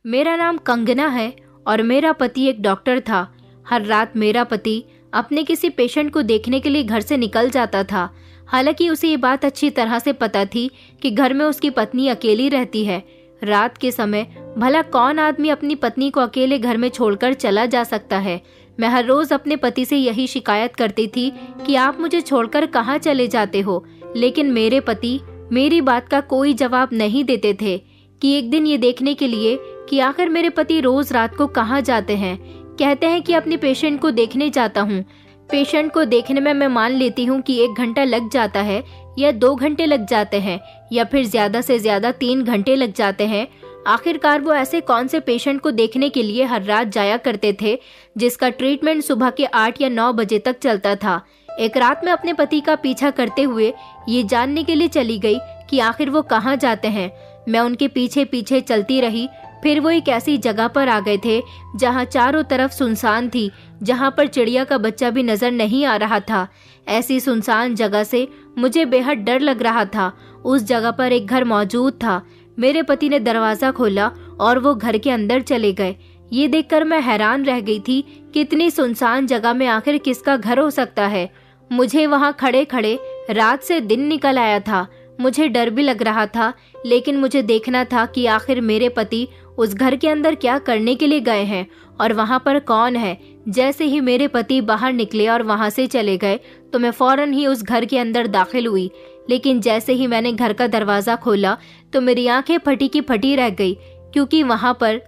मेरा नाम कंगना है और मेरा पति एक डॉक्टर था। हर रात मेरा पति अपने किसी पेशेंट को देखने के लिए घर से निकल जाता था। हालांकि उसे ये बात अच्छी तरह से पता थी कि घर में उसकी पत्नी अकेली रहती है। रात के समय भला कौन आदमी अपनी पत्नी को अकेले घर में छोड़कर चला जा सकता है। मैं हर रोज अपने पति से यही शिकायत करती थी कि आप मुझे छोड़कर कहाँ चले जाते हो, लेकिन मेरे पति मेरी बात का कोई जवाब नहीं देते थे। कि एक दिन ये देखने के लिए कि आखिर मेरे पति रोज रात को कहाँ जाते हैं। कहते हैं कि अपने पेशेंट को देखने जाता हूँ। पेशेंट को देखने में मैं मान लेती हूँ कि 1 घंटा लग जाता है या 2 घंटे लग जाते हैं या फिर ज्यादा से ज्यादा 3 घंटे लग जाते हैं। आखिरकार वो ऐसे कौन से पेशेंट को देखने के लिए हर रात जाया करते थे जिसका ट्रीटमेंट सुबह के 8 या 9 बजे तक चलता था। एक रात में अपने पति का पीछा करते हुए ये जानने के लिए चली गई कि आखिर वो कहाँ जाते हैं। मैं उनके पीछे पीछे चलती रही। फिर वो एक ऐसी जगह पर आ गए थे जहाँ चारों तरफ सुनसान थी, जहाँ पर चिड़िया का बच्चा भी नजर नहीं आ रहा था। ऐसी सुनसान जगह से मुझे बेहद डर लग रहा था। उस जगह पर एक घर मौजूद था। मेरे पति ने दरवाजा खोला और वो घर के अंदर चले गए। ये देखकर मैं हैरान रह गई थी कि इतनी सुनसान जगह में आखिर किसका घर हो सकता है। मुझे वहाँ खड़े खड़े रात से दिन निकल आया था। मुझे डर भी लग रहा था, लेकिन मुझे देखना था कि आखिर मेरे पति उस घर के अंदर क्या करने के लिए गए हैं और वहाँ पर कौन है। जैसे ही मेरे पति बाहर निकले और वहाँ से चले गए तो मैं फौरन ही उस घर के अंदर दाखिल हुई। लेकिन जैसे ही मैंने घर का दरवाजा खोला तो मेरी आंखें फटी की फटी रह गई, क्योंकि वहाँ पर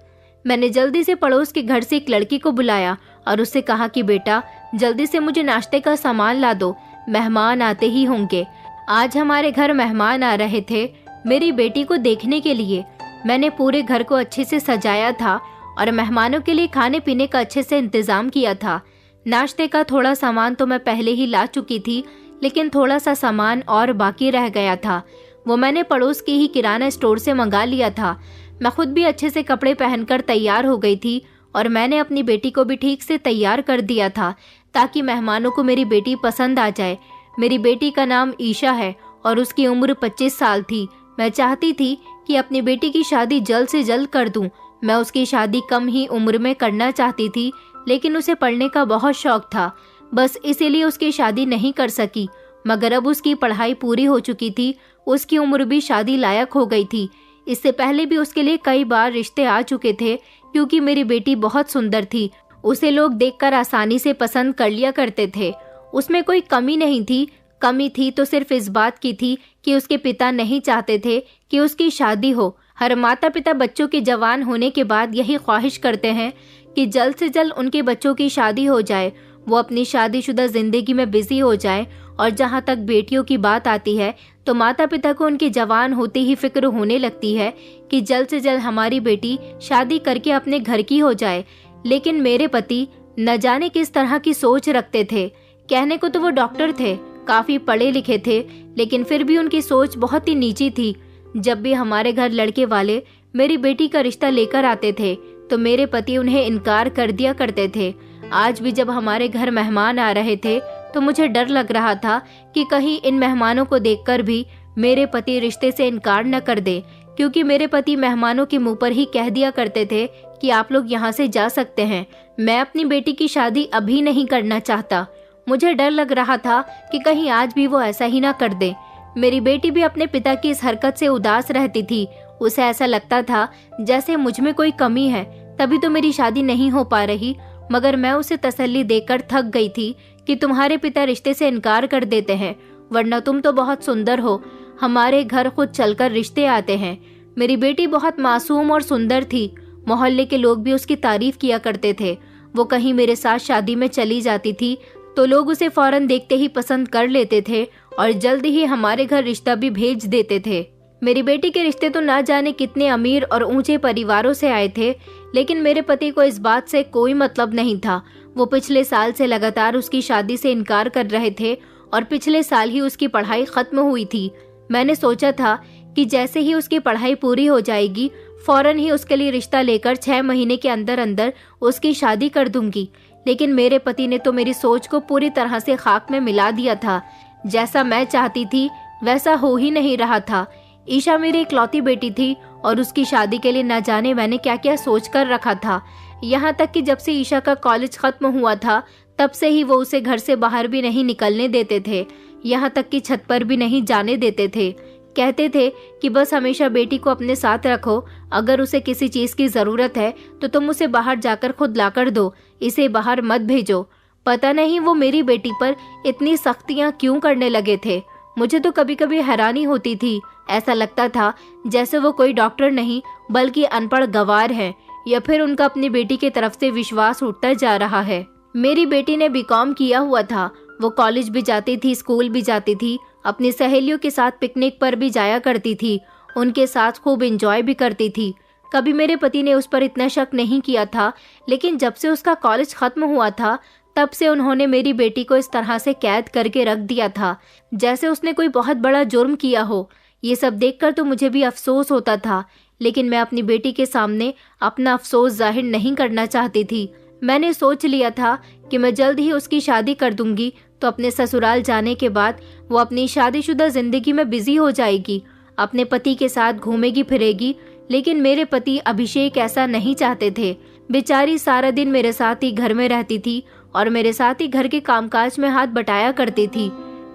मैंने जल्दी से पड़ोस के घर से एक लड़की को बुलाया और उससे कहा कि बेटा जल्दी से मुझे नाश्ते का सामान ला दो, मेहमान आते ही होंगे। आज हमारे घर मेहमान आ रहे थे मेरी बेटी को देखने के लिए। मैंने पूरे घर को अच्छे से सजाया था और मेहमानों के लिए खाने पीने का अच्छे से इंतजाम किया था। नाश्ते का थोड़ा सामान तो मैं पहले ही ला चुकी थी, लेकिन थोड़ा सा सामान और बाकी रह गया था। वो मैंने पड़ोस के ही किराना स्टोर से मंगा लिया था। मैं खुद भी अच्छे से कपड़े पहनकर तैयार हो गई थी और मैंने अपनी बेटी को भी ठीक से तैयार कर दिया था ताकि मेहमानों को मेरी बेटी पसंद आ जाए। मेरी बेटी का नाम ईशा है और उसकी उम्र 25 साल थी। मैं चाहती थी कि अपनी बेटी की शादी जल्द से जल्द कर दूं। मैं उसकी शादी कम ही उम्र में करना चाहती थी, लेकिन उसे पढ़ने का बहुत शौक था, बस इसीलिए उसकी शादी नहीं कर सकी। मगर अब उसकी पढ़ाई पूरी हो चुकी थी, उसकी उम्र भी शादी लायक हो गई थी। इससे पहले भी उसके लिए कई बार रिश्ते आ चुके थे, क्योंकि मेरी बेटी बहुत सुंदर थी। उसे लोग देखकर आसानी से पसंद कर लिया करते थे। उसमें कोई कमी नहीं थी। कमी थी तो सिर्फ इस बात की थी कि उसके पिता नहीं चाहते थे कि उसकी शादी हो। हर माता पिता बच्चों के जवान होने के बाद यही ख्वाहिश करते हैं कि जल्द से जल्द उनके बच्चों की शादी हो जाए, वो अपनी शादीशुदा जिंदगी में बिजी हो जाए। और जहाँ तक बेटियों की बात आती है तो माता पिता को उनके जवान होते ही फिक्र होने लगती है कि जल्द से जल्द हमारी बेटी शादी करके अपने घर की हो जाए। लेकिन मेरे पति न जाने किस तरह की सोच रखते थे। कहने को तो वो डॉक्टर थे, काफी पढ़े लिखे थे, लेकिन फिर भी उनकी सोच बहुत ही नीची थी। जब भी हमारे घर लड़के वाले मेरी बेटी का रिश्ता लेकर आते थे तो मेरे पति उन्हें इनकार कर दिया करते थे। आज भी जब हमारे घर मेहमान आ रहे थे तो मुझे डर लग रहा था कि कहीं इन मेहमानों को देखकर भी मेरे पति रिश्ते से इनकार न कर दे, क्योंकि मेरे पति मेहमानों के मुंह पर ही कह दिया करते थे कि आप लोग यहाँ से जा सकते हैं, मैं अपनी बेटी की शादी अभी नहीं करना चाहता। मुझे डर लग रहा था कि कहीं आज भी वो ऐसा ही ना कर दे। मेरी बेटी भी अपने पिता की इस हरकत से उदास रहती थी। उसे ऐसा लगता था जैसे मुझ में कोई कमी है, तभी तो मेरी शादी नहीं हो पा रही। मगर मैं उसे तसल्ली देकर थक गई थी कि तुम्हारे पिता रिश्ते से इनकार कर देते हैं, वरना तुम तो बहुत सुंदर हो, हमारे घर खुद चलकर रिश्ते आते हैं। मेरी बेटी बहुत मासूम और सुंदर थी। मोहल्ले के लोग भी उसकी तारीफ किया करते थे। वो कहीं मेरे साथ शादी में चली जाती थी तो लोग उसे फौरन देखते ही पसंद कर लेते थे और जल्द ही हमारे घर रिश्ता भी भेज देते थे। मेरी बेटी के रिश्ते तो ना जाने कितने अमीर और ऊंचे परिवारों से आए थे, लेकिन मेरे पति को इस बात से कोई मतलब नहीं था। वो पिछले साल से लगातार उसकी शादी से इनकार कर रहे थे और पिछले साल ही उसकी पढ़ाई खत्म हुई थी। मैंने सोचा था कि जैसे ही उसकी पढ़ाई पूरी हो जाएगी फौरन ही उसके लिए रिश्ता लेकर 6 महीने के अंदर अंदर उसकी शादी कर दूंगी, लेकिन मेरे पति ने तो मेरी सोच को पूरी तरह से खाक में मिला दिया था। जैसा मैं चाहती थी वैसा हो ही नहीं रहा था। ईशा मेरी इकलौती बेटी थी और उसकी शादी के लिए न जाने मैंने क्या क्या सोच कर रखा था। यहाँ तक कि जब से ईशा का कॉलेज खत्म हुआ था तब से ही वो उसे घर से बाहर भी नहीं निकलने देते थे, यहाँ तक कि छत पर भी नहीं जाने देते थे। कहते थे कि बस हमेशा बेटी को अपने साथ रखो, अगर उसे किसी चीज की जरूरत है तो तुम उसे बाहर जाकर खुद लाकर दो, इसे बाहर मत भेजो। पता नहीं वो मेरी बेटी पर इतनी सख्तियां क्यों करने लगे थे। मुझे तो कभी कभी हैरानी होती थी, ऐसा लगता था जैसे वो कोई डॉक्टर नहीं बल्कि अनपढ़ गंवार है, या फिर उनका अपनी बेटी की तरफ से विश्वास उठता जा रहा है। मेरी बेटी ने बीकॉम किया हुआ था, वो कॉलेज भी जाती थी, स्कूल भी जाती थी, अपनी सहेलियों के साथ पिकनिक पर भी जाया करती थी, उनके साथ खूब एंजॉय भी करती थी। कभी मेरे पति ने उस पर इतना शक नहीं किया था, लेकिन जब से उसका कॉलेज खत्म हुआ था तब से उन्होंने मेरी बेटी को इस तरह से कैद करके रख दिया था जैसे उसने कोई बहुत बड़ा जुर्म किया हो। ये सब देखकर तो मुझे भी अफसोस होता था, लेकिन मैं अपनी बेटी के सामने अपना अफसोस जाहिर नहीं करना चाहती थी। मैंने सोच लिया था कि मैं जल्द ही उसकी शादी कर दूंगी, तो अपने ससुराल जाने के बाद वो अपनी शादीशुदा जिंदगी में बिजी हो जाएगी, अपने पति के साथ घूमेगी फिरेगी। लेकिन मेरे पति अभिषेक ऐसा नहीं चाहते थे। बेचारी सारा दिन मेरे साथ ही घर में रहती थी और मेरे साथ ही घर के कामकाज में हाथ बटाया करती थी।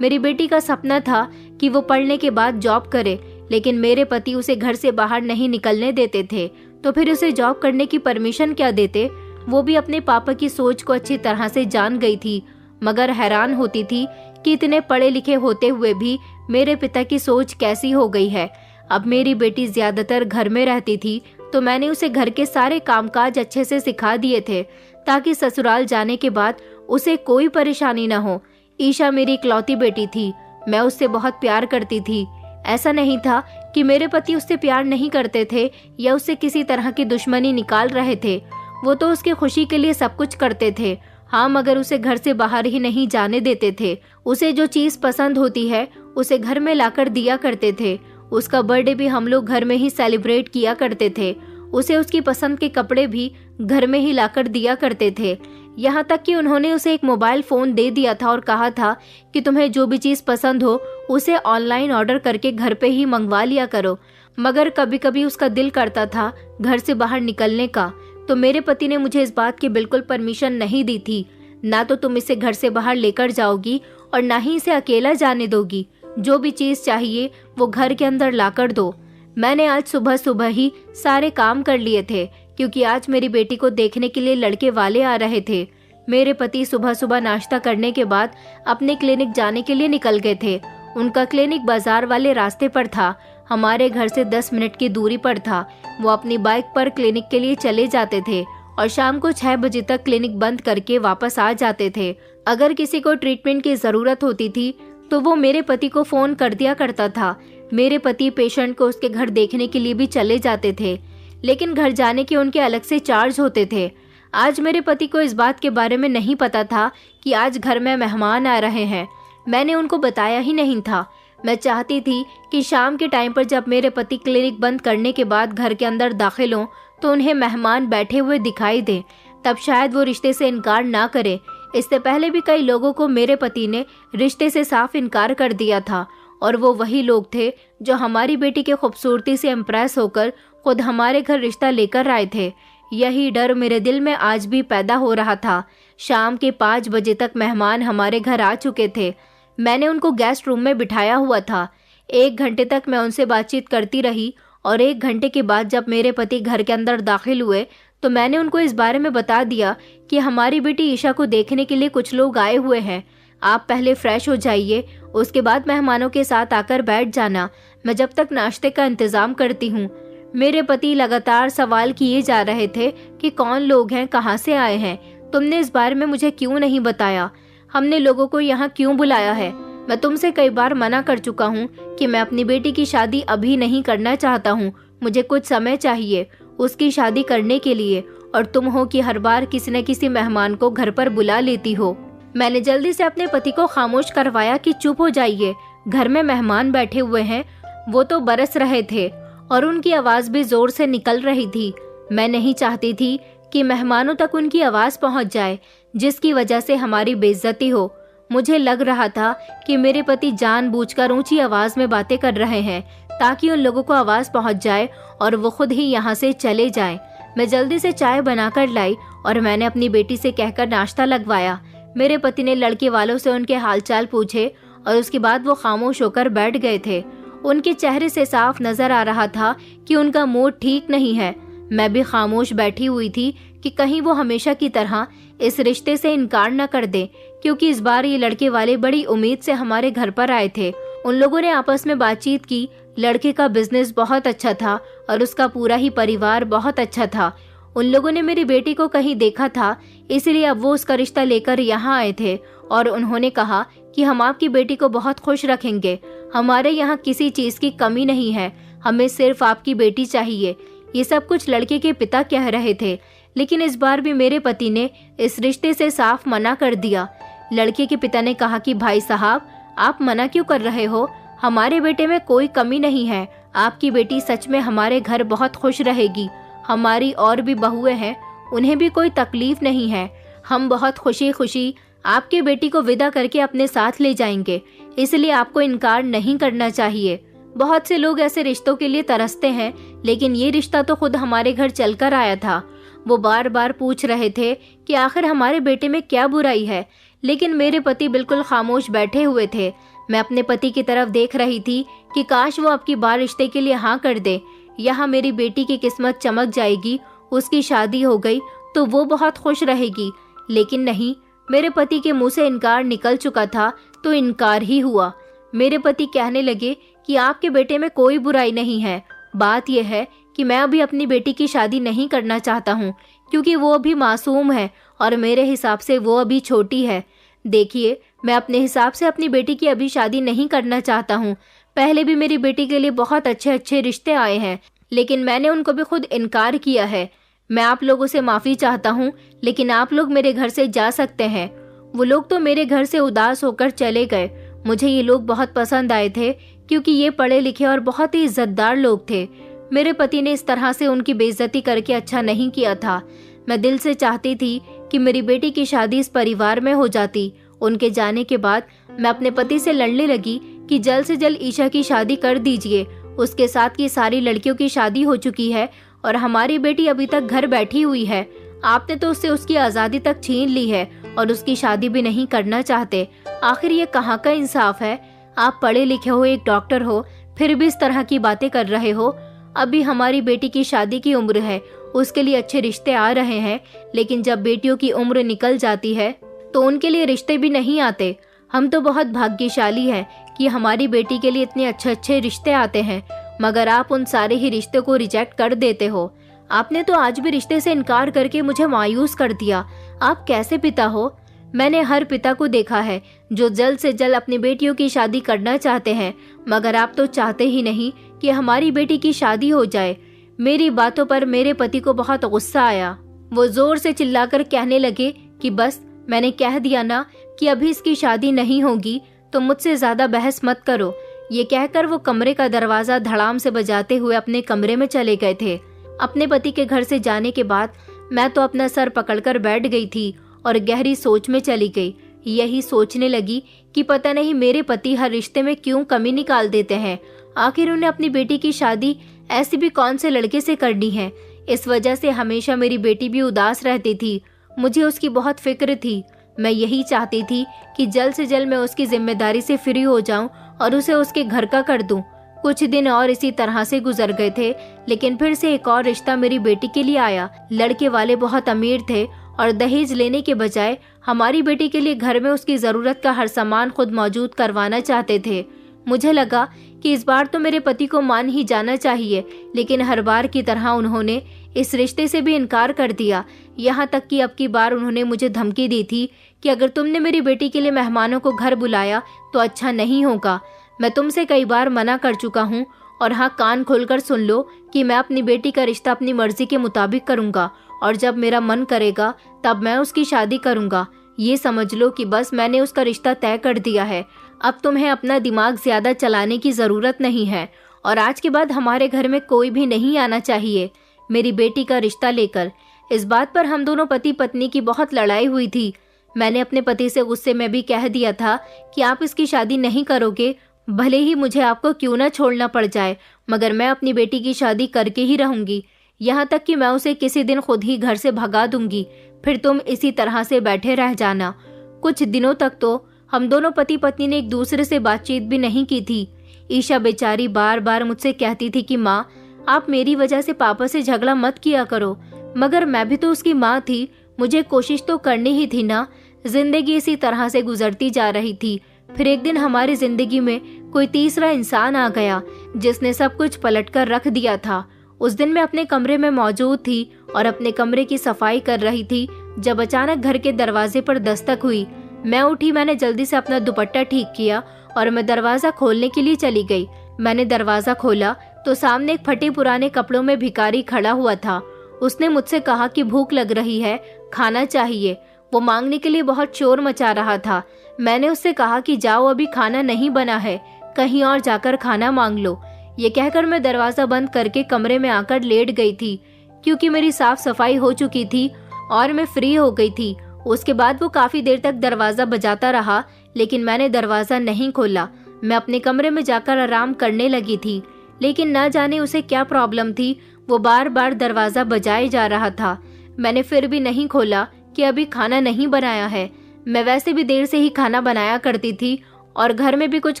मेरी बेटी का सपना था कि वो पढ़ने के बाद जॉब करे, लेकिन मेरे पति उसे घर से बाहर नहीं निकलने देते थे, तो फिर उसे जॉब करने की परमिशन क्या देते। वो भी अपने पापा की सोच को अच्छी तरह से जान गई थी, मगर हैरान होती थी कि इतने पढ़े लिखे होते हुए भी मेरे पिता की सोच कैसी हो गई है। अब मेरी बेटी ज्यादातर घर में रहती थी, तो मैंने उसे घर के सारे कामकाज अच्छे से सिखा दिए थे ताकि ससुराल जाने के बाद उसे कोई परेशानी न हो। ईशा मेरी इकलौती बेटी थी, मैं उससे बहुत प्यार करती थी। ऐसा नहीं था कि मेरे पति उससे प्यार नहीं करते थे या उससे किसी तरह की दुश्मनी निकाल रहे थे। वो तो उसकी खुशी के लिए सब कुछ करते थे, हाँ, मगर उसे घर से बाहर ही नहीं जाने देते थे। उसे जो चीज पसंद होती है उसे घर में लाकर दिया करते थे। उसका बर्थडे भी हम लोग घर में ही सेलिब्रेट किया करते थे। उसे उसकी पसंद के कपड़े भी घर में ही लाकर दिया करते थे। यहाँ तक कि उन्होंने उसे एक मोबाइल फोन दे दिया था और कहा था कि तुम्हें जो भी चीज पसंद हो उसे ऑनलाइन ऑर्डर करके घर पे ही मंगवा लिया करो। मगर कभी कभी उसका दिल करता था घर से बाहर निकलने का, तो मेरे पति ने मुझे इस बात की बिल्कुल परमिशन नहीं दी थी। ना तो तुम इसे घर से बाहर लेकर जाओगी और ना ही इसे अकेला जाने दोगी। जो भी चीज चाहिए वो घर के अंदर लाकर दो। मैंने आज सुबह सुबह ही सारे काम कर लिए थे, क्योंकि आज मेरी बेटी को देखने के लिए लड़के वाले आ रहे थे। मेरे पति सुबह सुबह नाश्ता करने के बाद अपने क्लिनिक जाने के लिए निकल गए थे। उनका क्लिनिक बाजार वाले रास्ते पर था, हमारे घर से 10 मिनट की दूरी पर था। वो अपनी बाइक पर क्लिनिक के लिए चले जाते थे और शाम को 6 बजे तक क्लिनिक बंद करके वापस आ जाते थे। अगर किसी को ट्रीटमेंट की जरूरत होती थी तो वो मेरे पति को फोन कर दिया करता था। मेरे पति पेशेंट को उसके घर देखने के लिए भी चले जाते थे, लेकिन घर जाने के उनके अलग से चार्ज होते थे। आज मेरे पति को इस बात के बारे में नहीं पता था कि आज घर में मेहमान आ रहे हैं। मैंने उनको बताया ही नहीं था। मैं चाहती थी कि शाम के टाइम पर जब मेरे पति क्लिनिक बंद करने के बाद घर के अंदर दाखिल हों तो उन्हें मेहमान बैठे हुए दिखाई दे, तब शायद वो रिश्ते से इनकार ना करे। इससे पहले भी कई लोगों को मेरे पति ने रिश्ते से साफ इनकार कर दिया था, और वो वही लोग थे जो हमारी बेटी की खूबसूरती से इम्प्रेस होकर खुद हमारे घर रिश्ता लेकर आए थे। यही डर मेरे दिल में आज भी पैदा हो रहा था। शाम के 5 बजे तक मेहमान हमारे घर आ चुके थे। मैंने उनको गेस्ट रूम में बिठाया हुआ था। 1 घंटे तक मैं उनसे बातचीत करती रही, और 1 घंटे के बाद जब मेरे पति घर के अंदर दाखिल हुए तो मैंने उनको इस बारे में बता दिया कि हमारी बेटी ईशा को देखने के लिए कुछ लोग आए हुए हैं। आप पहले फ्रेश हो जाइए, उसके बाद मेहमानों के साथ आकर बैठ जाना, मैं जब तक नाश्ते का इंतजाम करती हूँ। मेरे पति लगातार सवाल किए जा रहे थे कि कौन लोग हैं, कहाँ से आए हैं, तुमने इस बारे में मुझे क्यों नहीं बताया, हमने लोगों को यहाँ क्यों बुलाया है। मैं तुमसे कई बार मना कर चुका हूँ कि मैं अपनी बेटी की शादी अभी नहीं करना चाहता हूँ, मुझे कुछ समय चाहिए उसकी शादी करने के लिए, और तुम हो कि हर बार किसी न किसी मेहमान को घर पर बुला लेती हो। मैंने जल्दी से अपने पति को खामोश करवाया कि चुप हो जाइए, घर में मेहमान बैठे हुए हैं। वो तो बरस रहे थे और उनकी आवाज भी जोर से निकल रही थी। मैं नहीं चाहती थी कि मेहमानों तक उनकी आवाज पहुंच जाए जिसकी वजह से हमारी बेइज्जती हो। मुझे लग रहा था कि मेरे पति जानबूझकर ऊंची आवाज में बातें कर रहे हैं ताकि उन लोगों को आवाज पहुंच जाए और वो खुद ही यहाँ से चले जाएं। मैं जल्दी से चाय बनाकर लाई और मैंने अपनी बेटी से कहकर नाश्ता लगवाया। मेरे पति ने लड़के वालों से उनके हालचाल पूछे और उसके बाद वो खामोश होकर बैठ गए थे। उनके चेहरे से साफ नजर आ रहा था कि उनका मूड ठीक नहीं है। मैं भी खामोश बैठी हुई थी कि कहीं वो हमेशा की तरह इस रिश्ते से इनकार न कर दे, क्योंकि इस बार ये लड़के वाले बड़ी उम्मीद से हमारे घर पर आए थे। उन लोगों ने आपस में बातचीत की। लड़के का बिजनेस बहुत अच्छा था और उसका पूरा ही परिवार बहुत अच्छा था। उन लोगों ने मेरी बेटी को कहीं देखा था, इसलिए अब वो उसका रिश्ता लेकर यहाँ आए थे और उन्होंने कहा कि हम आपकी बेटी को बहुत खुश रखेंगे। हमारे यहाँ किसी चीज की कमी नहीं है, हमें सिर्फ आपकी बेटी चाहिए। ये सब कुछ लड़के के पिता कह रहे थे, लेकिन इस बार भी मेरे पति ने इस रिश्ते से साफ मना कर दिया। लड़के के पिता ने कहा कि भाई साहब, आप मना क्यों कर रहे हो? हमारे बेटे में कोई कमी नहीं है। आपकी बेटी सच में हमारे घर बहुत खुश रहेगी। हमारी और भी बहुएं हैं, उन्हें भी कोई तकलीफ नहीं है। हम बहुत खुशी खुशी आपकी बेटी को विदा करके अपने साथ ले जाएंगे, इसलिए आपको इनकार नहीं करना चाहिए। बहुत से लोग ऐसे रिश्तों के लिए तरसते हैं, लेकिन ये रिश्ता तो खुद हमारे घर चलकर आया था। वो बार बार पूछ रहे थे कि आखिर हमारे बेटे में क्या बुराई है, लेकिन मेरे पति बिल्कुल खामोश बैठे हुए थे। मैं अपने पति की तरफ देख रही थी कि काश वो आपकी बार रिश्ते के लिए हाँ कर दे। यहाँ मेरी बेटी की किस्मत चमक जाएगी, उसकी शादी हो गई तो वो बहुत खुश रहेगी। लेकिन नहीं, मेरे पति के मुंह से इनकार निकल चुका था तो इनकार ही हुआ। मेरे पति कहने लगे कि आपके बेटे में कोई बुराई नहीं है। बात यह है कि मैं अभी अपनी बेटी की शादी नहीं करना चाहता हूँ, क्योंकि वो अभी मासूम है और मेरे हिसाब से वो अभी छोटी है। देखिए, मैं अपने हिसाब से अपनी बेटी की अभी शादी नहीं करना चाहता हूँ। पहले भी मेरी बेटी के लिए बहुत अच्छे अच्छे रिश्ते आए हैं, लेकिन मैंने उनको भी खुद इनकार किया है। मैं आप लोगों से माफी चाहता हूँ, लेकिन आप लोग मेरे घर से जा सकते हैं। वो लोग तो मेरे घर से उदास होकर चले गए। मुझे ये लोग बहुत पसंद आए थे, क्योंकि ये पढ़े लिखे और बहुत ही इज्जतदार लोग थे। मेरे पति ने इस तरह से उनकी बेइज्जती करके अच्छा नहीं किया था। मैं दिल से चाहती थी कि मेरी बेटी की शादी इस परिवार में हो जाती। उनके जाने के बाद मैं अपने पति से लड़ने लगी कि जल्द से जल्द ईशा की शादी कर दीजिए। उसके साथ की सारी लड़कियों की शादी हो चुकी है और हमारी बेटी अभी तक घर बैठी हुई है। आपने तो उससे उसकी आज़ादी तक छीन ली है और उसकी शादी भी नहीं करना चाहते। आखिर ये कहाँ का इंसाफ है? आप पढ़े लिखे हो, एक डॉक्टर हो, फिर भी इस तरह की बातें कर रहे हो। अभी हमारी बेटी की शादी की उम्र है, उसके लिए अच्छे रिश्ते आ रहे हैं, लेकिन जब बेटियों की उम्र निकल जाती है तो उनके लिए रिश्ते भी नहीं आते। हम तो बहुत भाग्यशाली हैं कि हमारी बेटी के लिए इतने अच्छे अच्छे रिश्ते आते हैं, मगर आप उन सारे ही रिश्ते को रिजेक्ट कर देते हो। आपने तो आज भी रिश्ते से इनकार करके मुझे मायूस कर दिया। आप कैसे पिता हो? मैंने हर पिता को देखा है जो जल्द से जल्द अपनी बेटियों की शादी करना चाहते हैं, मगर आप तो चाहते ही नहीं कि हमारी बेटी की शादी हो जाए। मेरी बातों पर मेरे पति को बहुत गुस्सा आया। वो जोर से चिल्लाकर कहने लगे कि बस, मैंने कह दिया ना कि अभी इसकी शादी नहीं होगी, तो मुझसे ज्यादा बहस मत करो। ये कहकर वो कमरे का दरवाजा धड़ाम से बजाते हुए अपने कमरे में चले गए थे। अपने पति के घर से जाने के बाद मैं तो अपना सर पकड़कर बैठ गई थी और गहरी सोच में चली गई। यही सोचने लगी कि पता नहीं मेरे पति हर रिश्ते में क्यों कमी निकाल देते हैं। आखिर उन्हें अपनी बेटी की शादी ऐसी भी कौन से लड़के से करनी है? इस वजह से हमेशा मेरी बेटी भी उदास रहती थी। मुझे उसकी बहुत फिक्र थी। मैं यही चाहती थी कि जल्द से जल्द मैं उसकी जिम्मेदारी से फ्री हो जाऊं और उसे उसके घर का कर दूं। कुछ दिन और इसी तरह से गुजर गए थे, लेकिन फिर से एक और रिश्ता मेरी बेटी के लिए आया। लड़के वाले बहुत अमीर थे और दहेज लेने के बजाय हमारी बेटी के लिए घर में उसकी जरूरत का हर सामान खुद मौजूद करवाना चाहते थे। मुझे लगा कि इस बार तो मेरे पति को मान ही जाना चाहिए, लेकिन हर बार की तरह उन्होंने इस रिश्ते से भी इनकार कर दिया। यहाँ तक कि अब की बार उन्होंने मुझे धमकी दी थी कि अगर तुमने मेरी बेटी के लिए मेहमानों को घर बुलाया तो अच्छा नहीं होगा। मैं तुमसे कई बार मना कर चुका हूँ, और हाँ, कान खोलकर सुन लो कि मैं अपनी बेटी का रिश्ता अपनी मर्जी के मुताबिक करूँगा, और जब मेरा मन करेगा तब मैं उसकी शादी करूँगा। ये समझ लो कि बस मैंने उसका रिश्ता तय कर दिया है। अब तुम्हें अपना दिमाग ज्यादा चलाने की जरूरत नहीं है, और आज के बाद हमारे घर में कोई भी नहीं आना चाहिए मेरी बेटी का रिश्ता लेकर। इस बात पर हम दोनों पति पत्नी की बहुत लड़ाई हुई थी। मैंने अपने पति से गुस्से में भी कह दिया था कि आप इसकी शादी नहीं करोगे, भले ही मुझे आपको क्यों ना छोड़ना पड़ जाए, मगर मैं अपनी बेटी की शादी करके ही रहूंगी, यहाँ तक कि मैं उसे किसी दिन खुद ही घर से भगा दूंगी। फिर तुम इसी तरह से बैठे रह जाना। कुछ दिनों तक तो हम दोनों पति पत्नी ने एक दूसरे से बातचीत भी नहीं की थी। ईशा बेचारी बार बार मुझसे कहती थी कि माँ, आप मेरी वजह से पापा से झगड़ा मत किया करो, मगर मैं भी तो उसकी माँ थी, मुझे कोशिश तो करनी ही थी ना। जिंदगी इसी तरह से गुजरती जा रही थी। फिर एक दिन हमारी जिंदगी में कोई तीसरा इंसान आ गया जिसने सब कुछ पलटकर रख दिया था। उस दिन मैं अपने कमरे में मौजूद थी और अपने कमरे की सफाई कर रही थी जब अचानक घर के दरवाजे पर दस्तक हुई। मैं उठी, मैंने जल्दी से अपना दुपट्टा ठीक किया और मैं दरवाजा खोलने के लिए चली गई। मैंने दरवाजा खोला तो सामने एक फटे पुराने कपड़ों में भिखारी खड़ा हुआ था। उसने मुझसे कहा कि भूख लग रही है, खाना चाहिए। वो मांगने के लिए बहुत शोर मचा रहा था। मैंने उससे कहा कि जाओ, अभी खाना नहीं बना है, कहीं और जाकर खाना मांग लो। ये कहकर मैं दरवाजा बंद करके कमरे में आकर लेट गई थी, क्योंकि मेरी साफ सफाई हो चुकी थी और मैं फ्री हो गई थी। उसके बाद वो काफी देर तक दरवाजा बजाता रहा, लेकिन मैंने दरवाजा नहीं खोला। मैं अपने कमरे में जाकर आराम करने लगी थी, लेकिन न जाने उसे क्या प्रॉब्लम थी, वो बार बार दरवाजा बजाए जा रहा था। मैंने फिर भी नहीं खोला कि अभी खाना नहीं बनाया है। मैं वैसे भी देर से ही खाना बनाया करती थी और घर में भी कुछ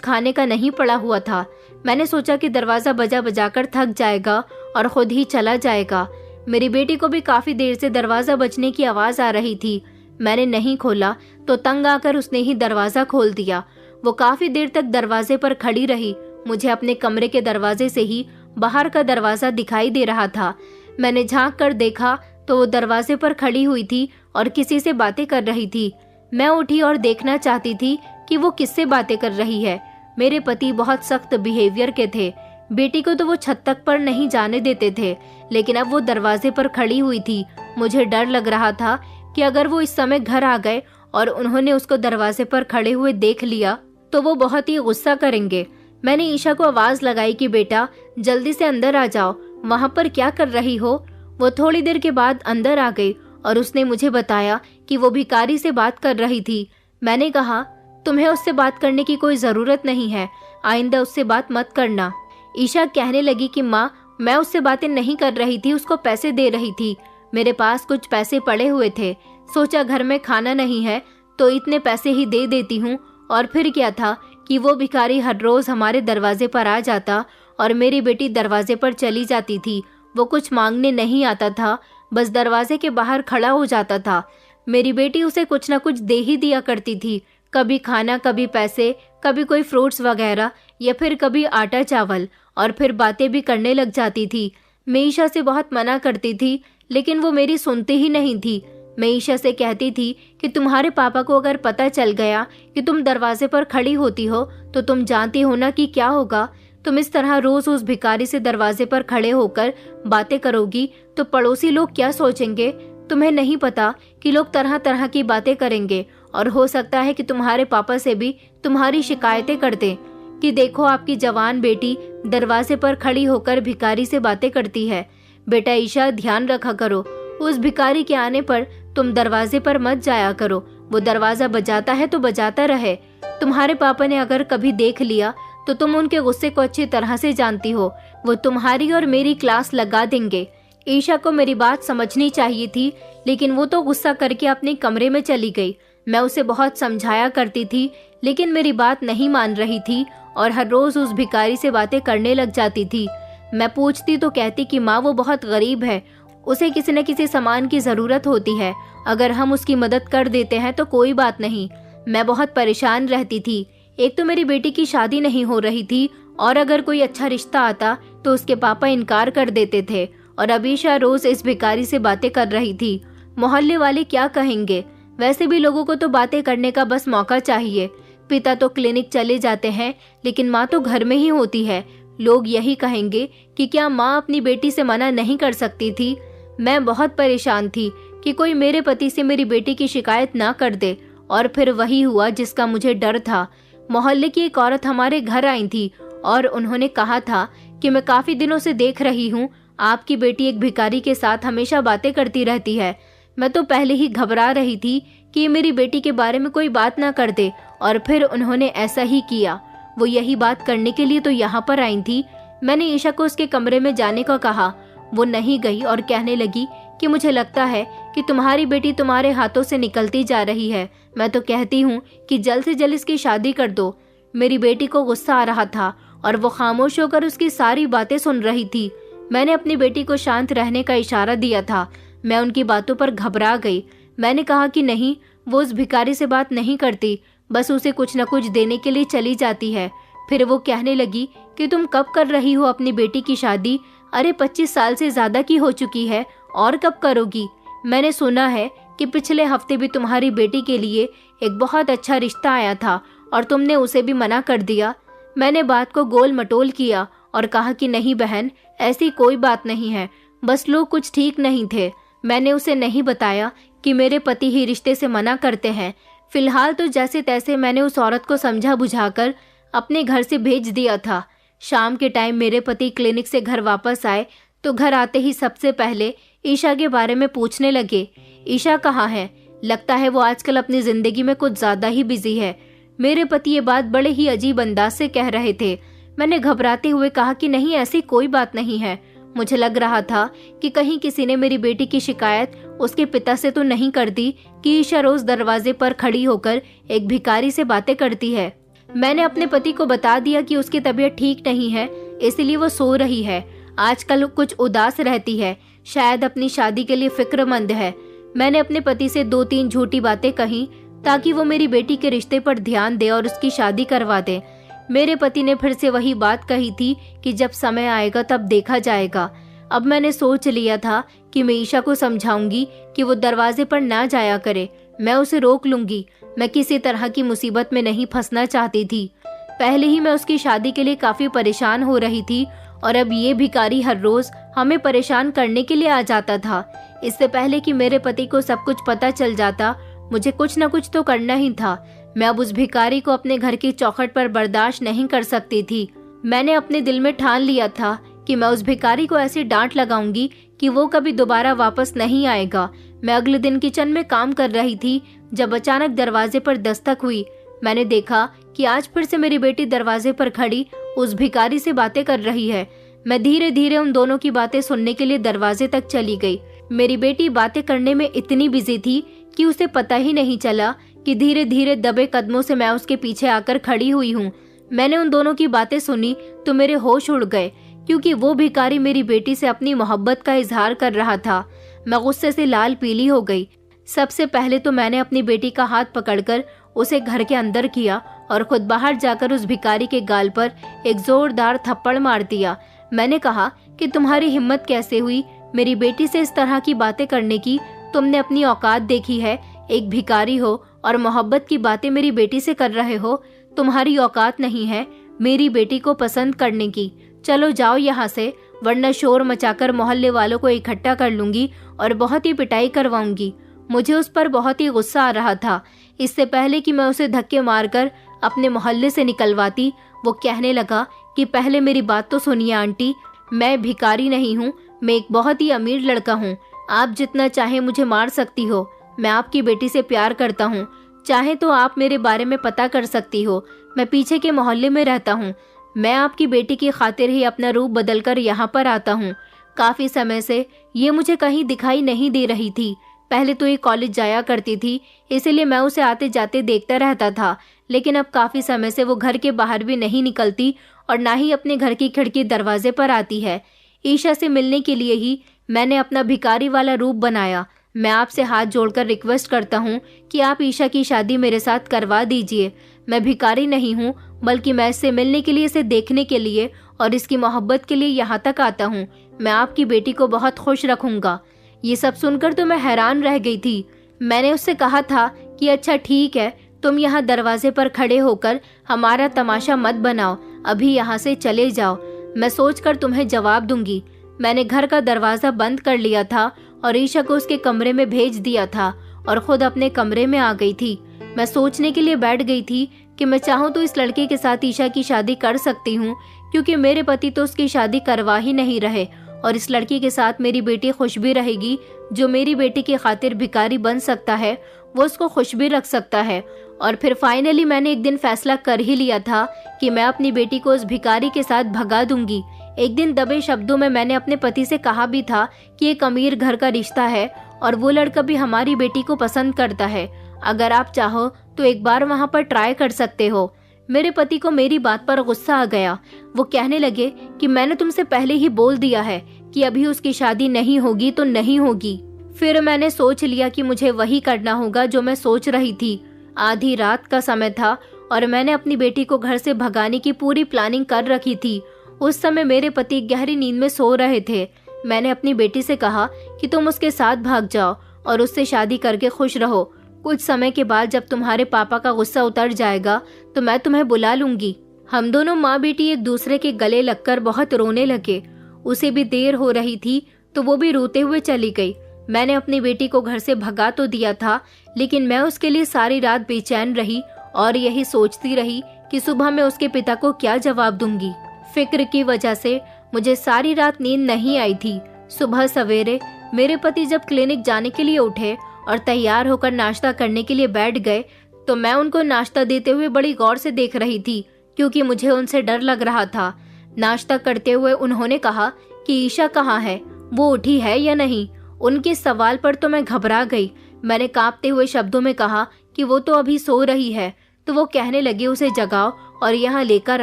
खाने का नहीं पड़ा हुआ था। मैंने सोचा कि दरवाजा बजा बजाकर थक जाएगा और खुद ही चला जाएगा। मेरी बेटी को भी काफी देर से दरवाजा बजने की आवाज आ रही थी। मैंने नहीं खोला तो तंग आकर उसने ही दरवाजा खोल दिया। वो काफी देर तक दरवाजे पर खड़ी रही। मुझे अपने कमरे के दरवाजे से ही बाहर का दरवाजा दिखाई दे रहा था। मैंने झांक कर देखा तो वो दरवाजे पर खड़ी हुई थी और किसी से बातें कर रही थी। मैं उठी और देखना चाहती थी कि वो किससे बातें कर रही है। मेरे पति बहुत सख्त बिहेवियर के थे। बेटी को तो वो छत तक पर नहीं जाने देते थे, लेकिन अब वो दरवाजे पर खड़ी हुई थी। मुझे डर लग रहा था कि अगर वो इस समय घर आ गए और उन्होंने उसको दरवाजे पर खड़े हुए देख लिया तो वो बहुत ही गुस्सा करेंगे। मैंने ईशा को आवाज लगाई कि बेटा जल्दी से अंदर आ जाओ, वहाँ पर क्या कर रही हो। वो थोड़ी देर के बाद अंदर आ गई और उसने मुझे बताया कि वो भिखारी से बात कर रही थी। मैंने कहा, तुम्हें उससे बात करने की कोई जरूरत नहीं है, आइंदा उससे बात मत करना। ईशा कहने लगी कि माँ, मैं उससे बातें नहीं कर रही थी, उसको पैसे दे रही थी। मेरे पास कुछ पैसे पड़े हुए थे, सोचा घर में खाना नहीं है तो इतने पैसे ही दे देती हूँ। और फिर क्या था कि वो भिखारी हर रोज हमारे दरवाजे पर आ जाता और मेरी बेटी दरवाजे पर चली जाती थी। वो कुछ मांगने नहीं आता था, बस दरवाजे के बाहर खड़ा हो जाता था। मेरी बेटी उसे कुछ न कुछ दे ही दिया करती थी, कभी खाना, कभी पैसे, कभी कोई फ्रूट्स वगैरह या फिर कभी आटा चावल, और फिर बातें भी करने लग जाती थी। मैं ईशा से बहुत मना करती थी, लेकिन वो मेरी सुनती ही नहीं थी। मैं ईशा से कहती थी कि तुम्हारे पापा को अगर पता चल गया कि तुम दरवाजे पर खड़ी होती हो तो तुम जानती हो ना कि क्या होगा। तुम इस तरह रोज उस भिखारी से दरवाजे पर खड़े होकर बातें करोगी तो पड़ोसी लोग क्या सोचेंगे। तुम्हें नहीं पता कि लोग तरह तरह की बातें करेंगे और हो सकता है कि तुम्हारे पापा से भी तुम्हारी शिकायतें कर दें कि देखो आपकी जवान बेटी दरवाजे पर खड़ी होकर भिखारी से बातें करती है। बेटा ईशा, ध्यान रखा करो, उस भिखारी के आने पर तुम दरवाजे पर मत जाया करो। वो दरवाजा बजाता है तो बजाता रहे। तुम्हारे पापा ने अगर कभी देख लिया तो तुम उनके गुस्से को अच्छी तरह से जानती हो, वो तुम्हारी और मेरी क्लास लगा देंगे। ईशा को मेरी बात समझनी चाहिए थी, लेकिन वो तो गुस्सा करके अपने कमरे में चली गई। मैं उसे बहुत समझाया करती थी, लेकिन मेरी बात नहीं मान रही थी और हर रोज उस भिखारी से बातें करने लग जाती थी। मैं पूछती तो कहती कि माँ, वो बहुत गरीब है, उसे किसी न किसी सामान की जरूरत होती है, अगर हम उसकी मदद कर देते हैं तो कोई बात नहीं। मैं बहुत परेशान रहती थी। एक तो मेरी बेटी की शादी नहीं हो रही थी और अगर कोई अच्छा रिश्ता आता तो उसके पापा इनकार कर देते थे, और अब ईशा रोज इस भिखारी से बातें कर रही थी। मोहल्ले वाले क्या कहेंगे? वैसे भी लोगों को तो बातें करने का बस मौका चाहिए। पिता तो क्लिनिक चले जाते हैं, लेकिन माँ तो घर में ही होती है। लोग यही कहेंगे कि क्या माँ अपनी बेटी से मना नहीं कर सकती थी। मैं बहुत परेशान थी कि कोई मेरे पति से मेरी बेटी की शिकायत ना कर दे, और फिर वही हुआ जिसका मुझे डर था। मोहल्ले की एक औरत हमारे घर आई थी और उन्होंने कहा था कि मैं काफी दिनों से देख रही हूँ आपकी बेटी एक भिखारी के साथ हमेशा बातें करती रहती है। मैं तो पहले ही घबरा रही थी कि मेरी बेटी के बारे में कोई बात ना कर दे, और फिर उन्होंने ऐसा ही किया। वो यही बात करने के लिए तो यहाँ पर आई थी। मैंने ईशा को उसके कमरे में जाने को कहा। वो नहीं गई और कहने लगी कि मुझे लगता है कि तुम्हारी बेटी तुम्हारे हाथों से निकलती जा रही है। मैं तो कहती हूँ कि जल्द से जल्द इसकी शादी कर दो। मेरी बेटी को गुस्सा आ रहा था और वो खामोश होकर उसकी सारी बातें सुन रही थी। मैंने अपनी बेटी को शांत रहने का इशारा दिया था। मैं उनकी बातों पर घबरा गई। मैंने कहा कि नहीं, वो उस भिखारी से बात नहीं करती, बस उसे कुछ न कुछ देने के लिए चली जाती है। फिर वो कहने लगी कि तुम कब कर रही हो अपनी बेटी की शादी? अरे 25 साल से ज्यादा की हो चुकी है, और कब करोगी? मैंने सुना है कि पिछले हफ्ते भी तुम्हारी बेटी के लिए एक बहुत अच्छा रिश्ता आया था और तुमने उसे भी मना कर दिया। मैंने बात को गोल मटोल किया और कहा कि नहीं बहन, ऐसी कोई बात नहीं है, बस लोग कुछ ठीक नहीं थे। मैंने उसे नहीं बताया कि मेरे पति ही रिश्ते से मना करते हैं। फिलहाल तो जैसे तैसे मैंने उस औरत को समझा बुझाकर अपने घर से भेज दिया था। शाम के टाइम मेरे पति क्लिनिक से घर वापस आए तो घर आते ही सबसे पहले ईशा के बारे में पूछने लगे। ईशा कहाँ है? लगता है वो आजकल अपनी जिंदगी में कुछ ज्यादा ही बिजी है। मेरे पति ये बात बड़े ही अजीब अंदाज से कह रहे थे। मैंने घबराते हुए कहा कि नहीं, ऐसी कोई बात नहीं है। मुझे लग रहा था कि कहीं किसी ने मेरी बेटी की शिकायत उसके पिता से तो नहीं कर दी कि ईशा रोज दरवाजे पर खड़ी होकर एक भिखारी से बातें करती है। मैंने अपने पति को बता दिया कि उसकी तबीयत ठीक नहीं है, इसलिए वो सो रही है। आजकल कुछ उदास रहती है, शायद अपनी शादी के लिए फिक्रमंद है। मैंने अपने पति से 2-3 झूठी बातें कही ताकि वो मेरी बेटी के रिश्ते पर ध्यान दे और उसकी शादी करवा दे। मेरे पति ने फिर से वही बात कही थी कि जब समय आएगा तब देखा जाएगा। अब मैंने सोच लिया था कि मैं ईशा को समझाऊंगी कि वो दरवाजे पर ना जाया करे। मैं उसे रोक लूंगी। मैं किसी तरह की मुसीबत में नहीं फंसना चाहती थी। पहले ही मैं उसकी शादी के लिए काफी परेशान हो रही थी और अब ये भिखारी हर रोज हमें परेशान करने के लिए आ जाता था। इससे पहले कि मेरे पति को सब कुछ पता चल जाता, मुझे कुछ न कुछ तो करना ही था। मैं अब उस भिखारी को अपने घर की चौखट पर बर्दाश्त नहीं कर सकती थी। मैंने अपने दिल में ठान लिया था कि मैं उस भिखारी को ऐसी डांट लगाऊंगी कि वो कभी दोबारा वापस नहीं आएगा। मैं अगले दिन किचन में काम कर रही थी जब अचानक दरवाजे पर दस्तक हुई। मैंने देखा कि आज फिर से मेरी बेटी दरवाजे पर खड़ी उस भिखारी से बातें कर रही है। मैं धीरे धीरे उन दोनों की बातें सुनने के लिए दरवाजे तक चली गई। मेरी बेटी बातें करने में इतनी बिजी थी कि उसे पता ही नहीं चला कि धीरे धीरे दबे कदमों से मैं उसके पीछे आकर खड़ी हुई हूँ। मैंने उन दोनों की बातें सुनी तो मेरे होश उड़ गए, क्योंकि वो भिखारी मेरी बेटी से अपनी मोहब्बत का इजहार कर रहा था। मैं गुस्से से लाल पीली हो गई। सबसे पहले तो मैंने अपनी बेटी का हाथ पकड़कर उसे घर के अंदर किया और खुद बाहर जाकर उस भिखारी के गाल पर एक जोरदार थप्पड़ मार दिया। मैंने कहा कि तुम्हारी हिम्मत कैसे हुई मेरी बेटी से इस तरह की बातें करने की? तुमने अपनी औकात देखी है? एक भिखारी हो और मोहब्बत की बातें मेरी बेटी से कर रहे हो। तुम्हारी औकात नहीं है मेरी बेटी को पसंद करने की। चलो जाओ यहाँ से, वरना शोर मचाकर मोहल्ले वालों को इकट्ठा कर लूंगी और बहुत ही पिटाई करवाऊंगी। मुझे उस पर बहुत ही गुस्सा आ रहा था। इससे पहले कि मैं उसे धक्के मारकर अपने मोहल्ले से निकलवाती, वो कहने लगा कि पहले मेरी बात तो सुनिए आंटी, मैं भिखारी नहीं हूँ, मैं एक बहुत ही अमीर लड़का हूँ। आप जितना चाहे मुझे मार सकती हो, मैं आपकी बेटी से प्यार करता हूँ। चाहे तो आप मेरे बारे में पता कर सकती हो। मैं पीछे के मोहल्ले में रहता हूँ। मैं आपकी बेटी की खातिर ही अपना रूप बदलकर यहाँ पर आता हूँ। काफी समय से ये मुझे कहीं दिखाई नहीं दे रही थी। पहले तो ये कॉलेज जाया करती थी, इसीलिए मैं उसे आते जाते देखता रहता था, लेकिन अब काफी समय से वो घर के बाहर भी नहीं निकलती और ना ही अपने घर की खिड़की दरवाजे पर आती है। ईशा से मिलने के लिए ही मैंने अपना भिखारी वाला रूप बनाया। मैं आपसे हाथ जोड़कर रिक्वेस्ट करता हूँ कि आप ईशा की शादी मेरे साथ करवा दीजिए। मैं भिखारी नहीं हूँ, बल्कि मैं इससे मिलने के लिए, इसे देखने के लिए और इसकी मोहब्बत के लिए यहाँ तक आता हूँ। मैं आपकी बेटी को बहुत खुश रखूंगा। ये सब सुनकर तो मैं हैरान रह गई थी। मैंने उससे कहा था कि अच्छा ठीक है, तुम यहाँ दरवाजे पर खड़े होकर हमारा तमाशा मत बनाओ, अभी यहाँ से चले जाओ, मैं सोचकर तुम्हें जवाब दूंगी। मैंने घर का दरवाजा बंद कर लिया था और ईशा को उसके कमरे में भेज दिया था और खुद अपने कमरे में आ गई थी। मैं सोचने के लिए बैठ गई थी कि मैं चाहूँ तो इस लड़के के साथ ईशा की शादी कर सकती हूँ, क्योंकि मेरे पति तो उसकी शादी करवा ही नहीं रहे और इस लड़की के साथ मेरी बेटी खुश भी रहेगी। जो मेरी बेटी की खातिर भिखारी बन सकता है वो उसको खुश भी रख सकता है और फिर फाइनली मैंने एक दिन फैसला कर ही लिया था कि मैं अपनी बेटी को उस भिखारी के साथ भगा दूंगी। एक दिन दबे शब्दों में मैंने अपने पति से कहा भी था कि एक अमीर घर का रिश्ता है और वो लड़का भी हमारी बेटी को पसंद करता है। अगर आप चाहो तो एक बार वहाँ पर ट्राई कर सकते हो। मेरे पति को मेरी बात पर गुस्सा आ गया। वो कहने लगे कि मैंने तुमसे पहले ही बोल दिया है कि अभी उसकी शादी नहीं होगी तो नहीं होगी। फिर मैंने सोच लिया कि मुझे वही करना होगा जो मैं सोच रही थी। आधी रात का समय था और मैंने अपनी बेटी को घर से भगाने की पूरी प्लानिंग कर रखी थी। उस समय मेरे पति गहरी नींद में सो रहे थे। मैंने अपनी बेटी से कहा कि तुम उसके साथ भाग जाओ और उससे शादी करके खुश रहो। कुछ समय के बाद जब तुम्हारे पापा का गुस्सा उतर जाएगा तो मैं तुम्हें बुला लूंगी। हम दोनों माँ बेटी एक दूसरे के गले लगकर बहुत रोने लगे। उसे भी देर हो रही थी तो वो भी रोते हुए चली गई। मैंने अपनी बेटी को घर से भगा तो दिया था, लेकिन मैं उसके लिए सारी रात बेचैन रही और यही सोचती रही कि सुबह मैं उसके पिता को क्या जवाब दूंगी। फिक्र की वजह से मुझे सारी रात नींद नहीं आई थी। सुबह सवेरे मेरे पति जब क्लिनिक जाने के लिए उठे और तैयार होकर नाश्ता करने के लिए बैठ गए तो मैं उनको नाश्ता देते हुए बड़ी गौर से देख रही थी, क्योंकि मुझे उनसे डर लग रहा था। नाश्ता करते हुए उन्होंने कहा कि ईशा कहाँ है, वो उठी है या नहीं। उनके सवाल पर तो मैं घबरा गई। मैंने कांपते हुए शब्दों में कहा कि वो तो अभी सो रही है। तो वो कहने लगे उसे जगाओ और यहाँ लेकर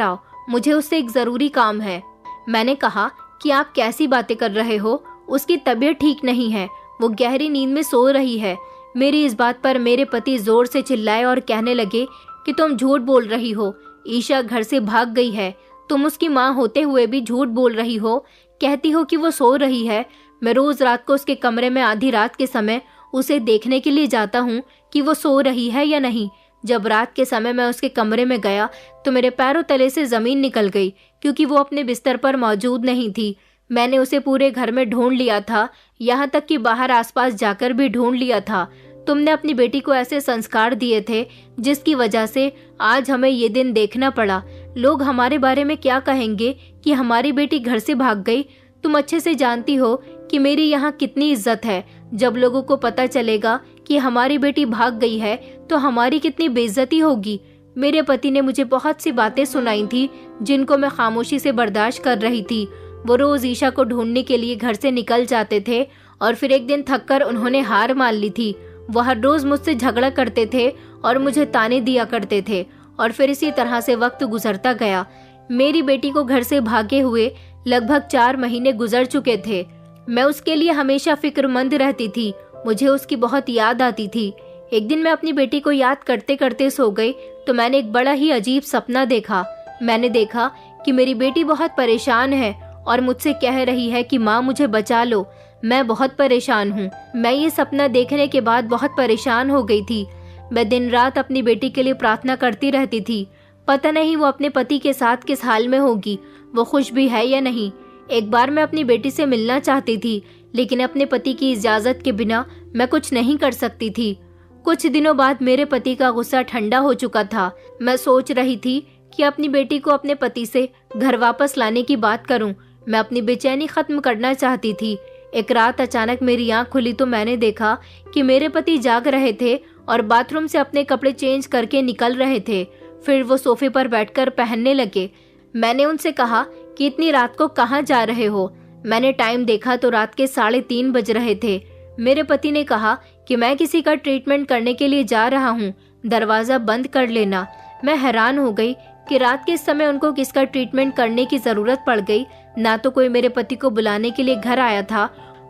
आओ, मुझे उससे एक जरूरी काम है। मैंने कहा कि आप कैसी बातें कर रहे हो, उसकी तबीयत ठीक नहीं है, वो गहरी नींद में सो रही है। मेरी इस बात पर मेरे पति जोर से चिल्लाए और कहने लगे कि तुम झूठ बोल रही हो, ईशा घर से भाग गई है। तुम उसकी माँ होते हुए भी झूठ बोल रही हो, कहती हो कि वो सो रही है। मैं रोज रात को उसके कमरे में आधी रात के समय उसे देखने के लिए जाता हूँ कि वो सो रही है या नहीं। जब रात के समय मैं उसके कमरे में गया तो मेरे पैरों तले से जमीन निकल गई, क्योंकि वो अपने बिस्तर पर मौजूद नहीं थी। मैंने उसे पूरे घर में ढूंढ लिया था, यहाँ तक कि बाहर आसपास जाकर भी ढूंढ लिया था। तुमने अपनी बेटी को ऐसे संस्कार दिए थे जिसकी वजह से आज हमें ये दिन देखना पड़ा। लोग हमारे बारे में क्या कहेंगे कि हमारी बेटी घर से भाग गई। तुम अच्छे से जानती हो कि मेरी यहाँ कितनी इज्जत है। जब लोगों को पता चलेगा कि हमारी बेटी भाग गई है तो हमारी कितनी बेइज्जती होगी। मेरे पति ने मुझे बहुत सी बातें सुनाई थी जिनको मैं खामोशी से बर्दाश्त कर रही थी। वो रोज ईशा को ढूंढने के लिए घर से निकल जाते थे और फिर एक दिन थककर उन्होंने हार मान ली थी। वो हर रोज मुझसे झगड़ा करते थे और मुझे ताने दिया करते थे और फिर इसी तरह से वक्त गुजरता गया। मेरी बेटी को घर से भागे हुए लगभग 4 महीने गुजर चुके थे। मैं उसके लिए हमेशा फिक्रमंद रहती थी, मुझे उसकी बहुत याद आती थी। एक दिन मैं अपनी बेटी को याद करते करते सो गई तो मैंने एक बड़ा ही अजीब सपना देखा। मैंने देखा कि मेरी बेटी बहुत परेशान है और मुझसे कह रही है कि माँ मुझे बचा लो, मैं बहुत परेशान हूँ। मैं ये सपना देखने के बाद बहुत परेशान हो गई थी। मैं दिन रात अपनी बेटी के लिए प्रार्थना करती रहती थी। पता नहीं वो अपने पति के साथ किस हाल में होगी, वो खुश भी है या नहीं। एक बार मैं अपनी बेटी से मिलना चाहती थी, लेकिन अपने पति की इजाजत के बिना मैं कुछ नहीं कर सकती थी। कुछ दिनों बाद मेरे पति का गुस्सा ठंडा हो चुका था। मैं सोच रही थी कि अपनी बेटी को अपने पति से घर वापस लाने की बात करूं। मैं अपनी बेचैनी खत्म करना चाहती थी। एक रात अचानक मेरी आंख खुली तो मैंने देखा कि मेरे पति जाग रहे थे और बाथरूम से अपने कपड़े चेंज करके निकल रहे थे। फिर वो सोफे पर बैठकर पहनने लगे। मैंने उनसे कहा कि इतनी रात को कहाँ जा रहे हो। मैंने टाइम देखा तो रात के 3:30 बज रहे थे। मेरे पति ने कहा कि मैं किसी का ट्रीटमेंट करने के लिए जा रहा हूँ, दरवाजा बंद कर लेना। मैं हैरान हो गई कि रात के समय उनको किसका ट्रीटमेंट करने की जरूरत पड़ गई। ना तो कोई मेरे पति को बुलाने के लिए घर आया था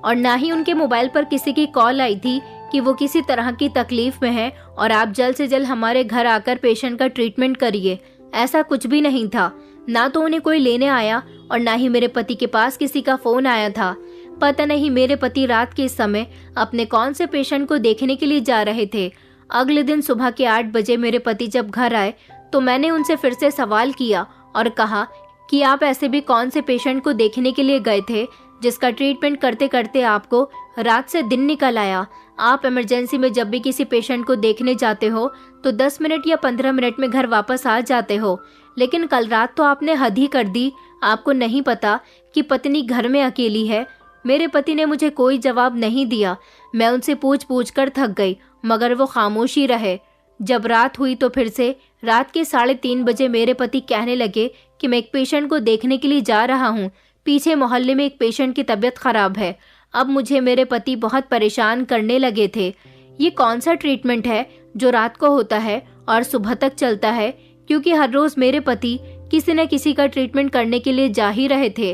और ना ही उनके मोबाइल पर किसी की कॉल आई थी कि वो किसी तरह की तकलीफ में है और आप जल्द से जल्द हमारे घर आकर पेशेंट का ट्रीटमेंट करिए। ऐसा कुछ भी नहीं था। ना तो उन्हें कोई लेने आया और ना ही मेरे पति के पास किसी का फोन आया था। पता नहीं मेरे पति रात के समय अपने कौन से पेशेंट को देखने के लिए जा रहे थे। अगले दिन सुबह के 8 बजे मेरे पति जब घर आए तो मैंने उनसे फिर से सवाल किया और कहा कि आप ऐसे भी कौन से पेशेंट को देखने के लिए गए थे जिसका ट्रीटमेंट करते करते आपको रात से दिन निकल आया। आप इमरजेंसी में जब भी किसी पेशेंट को देखने जाते हो तो 10 मिनट या 15 मिनट में घर वापस आ जाते हो, लेकिन कल रात तो आपने हद ही कर दी। आपको नहीं पता कि पत्नी घर में अकेली है। मेरे पति ने मुझे कोई जवाब नहीं दिया। मैं उनसे पूछ कर थक गई, मगर वो खामोश ही रहे। जब रात हुई तो फिर से रात के 3:30 बजे मेरे पति कहने लगे कि मैं एक पेशेंट को देखने के लिए जा रहा हूँ। पीछे मोहल्ले में एक पेशेंट की तबीयत खराब है। अब मुझे मेरे पति बहुत परेशान करने लगे थे। ये कौन सा ट्रीटमेंट है जो रात को होता है और सुबह तक चलता है? क्योंकि हर रोज मेरे पति किसी न किसी का ट्रीटमेंट करने के लिए जा ही रहे थे।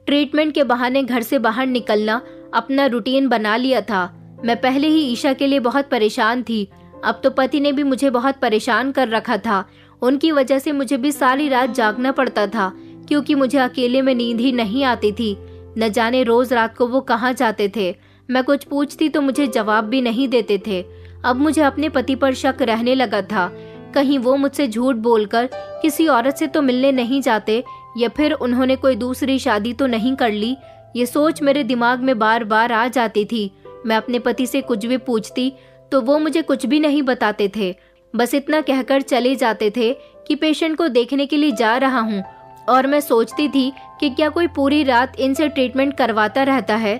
ट्रीटमेंट के बहाने घर से बाहर निकलना अपना रूटीन बना लिया था। मैं पहले ही ईशा के लिए बहुत परेशान थी, अब तो पति ने भी मुझे बहुत परेशान कर रखा था। उनकी वजह से मुझे भी सारी रात जागना पड़ता था, क्योंकि मुझे अकेले में नींद ही नहीं आती थी। न जाने रोज रात को वो कहाँ जाते थे। मैं कुछ पूछती तो मुझे जवाब भी नहीं देते थे। अब मुझे अपने पति पर शक रहने लगा था। कहीं वो मुझसे झूठ बोलकर किसी औरत से तो मिलने नहीं जाते, या फिर उन्होंने कोई दूसरी शादी तो नहीं कर ली। ये सोच मेरे दिमाग में बार बार आ जाती थी। मैं अपने पति से कुछ भी पूछती तो वो मुझे कुछ भी नहीं बताते थे। बस इतना कहकर चले जाते थे कि पेशेंट को देखने के लिए जा रहा हूँ। और मैं सोचती थी कि क्या कोई पूरी रात इनसे ट्रीटमेंट करवाता रहता है।